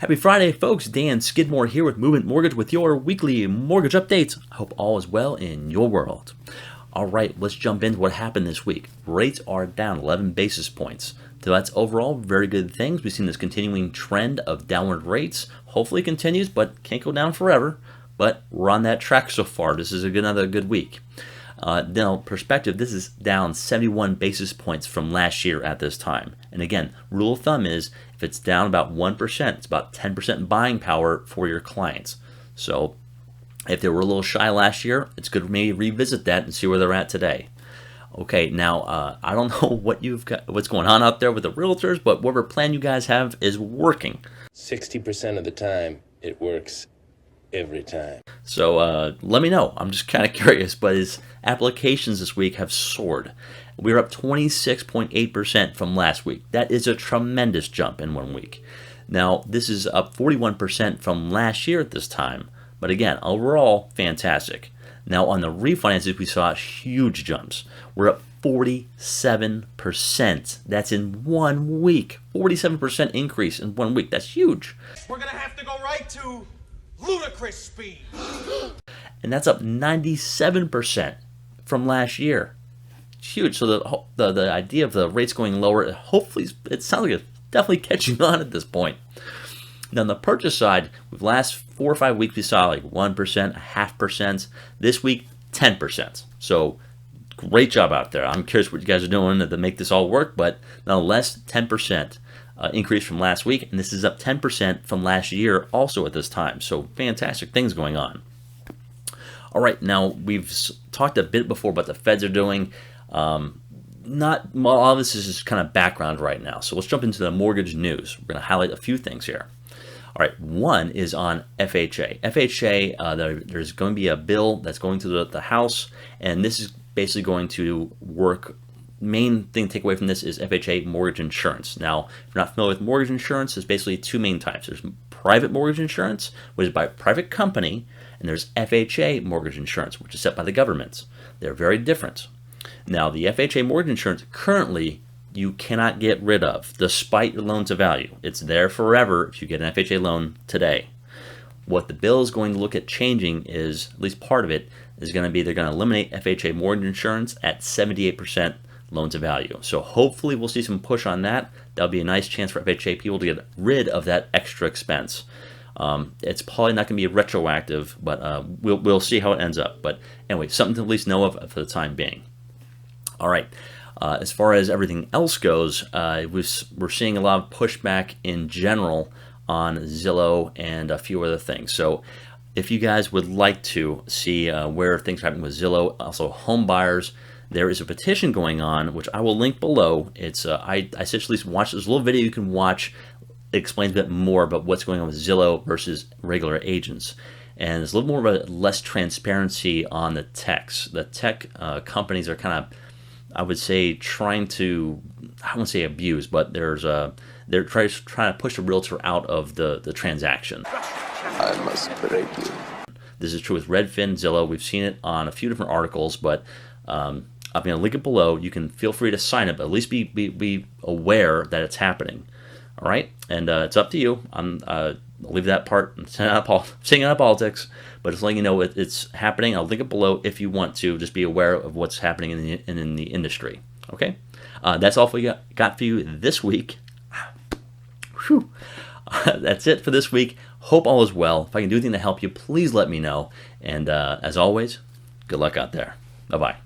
Happy Friday, folks. Dan Skidmore here with Movement Mortgage with your weekly mortgage updates. I hope all is well in your world. All right, let's jump into what happened this week. Rates are down 11 basis points. So that's overall very good things. We've seen this continuing trend of downward rates. Hopefully it continues, but can't go down forever. But we're on that track so far. This is another good week. Now, perspective, this is down 71 basis points from last year at this time. And again, rule of thumb is if it's down about 1%, it's about 10% buying power for your clients. So if they were a little shy last year, it's good to maybe revisit that and see where they're at today. Okay, now I don't know what's going on out there with the realtors, but whatever plan you guys have is working. 60% of the time, it works every time. So let me know. I'm just kind of curious, but his applications this week have soared. We're up 26.8% from last week. That is a tremendous jump in 1 week. Now, this is up 41% from last year at this time. But again, overall, fantastic. Now, on the refinances, we saw huge jumps. We're up 47%. That's in 1 week. 47% increase in 1 week. That's huge. We're going to have to go right to ludicrous speed. And that's up 97% from last year. It's huge. So the idea of the rates going lower, hopefully, it sounds like it's definitely catching on at this point. Now, on the purchase side, the last 4 or 5 weeks, we saw like 1%, 0.5%. This week, 10%. So great job out there. I'm curious what you guys are doing to make this all work, but nonetheless, 10% increase from last week, and this is up 10% from last year also at this time. So fantastic things going on. All right, now we've talked a bit before about the Feds are doing. All of this is just kind of background right now. So let's jump into the mortgage news. We're going to highlight a few things here. All right, one is on FHA. FHA, there's going to be a bill that's going to the House, and this is basically going to work. Main thing to take away from this is FHA mortgage insurance. Now, if you're not familiar with mortgage insurance, there's basically two main types. There's private mortgage insurance, which is by a private company, and there's FHA mortgage insurance, which is set by the government. They're very different. Now, the FHA mortgage insurance currently you cannot get rid of, despite your loan to value. It's there forever if you get an FHA loan today. What the bill is going to look at changing is, at least part of it, is going to be they're going to eliminate FHA mortgage insurance at 78% loan to value. So hopefully we'll see some push on that. That'll be a nice chance for FHA people to get rid of that extra expense. It's probably not going to be retroactive, but we'll see how it ends up. But anyway, something to at least know of for the time being. All right. As far as everything else goes, we're seeing a lot of pushback in general on Zillow and a few other things. So if you guys would like to see where things are happening with Zillow, also home buyers, there is a petition going on, which I will link below. It's I essentially watched this little video you can watch. It explains a bit more about what's going on with Zillow versus regular agents. And there's a little more of a less transparency on the techs. The tech companies are kind of, I would say, trying to, I won't say abuse, but they're trying to push a realtor out of the transaction. I must break you. This is true with Redfin, Zillow. We've seen it on a few different articles, but I'm going to link it below. You can feel free to sign it, but at least be aware that it's happening. All right, and it's up to you. I'll leave that part. I'm saying out of politics, but just letting you know it's happening. I'll link it below if you want to. Just be aware of what's happening in the industry. Okay, that's all we got for you this week. Whew. That's it for this week. Hope all is well. If I can do anything to help you, please let me know. And as always, good luck out there. Bye-bye.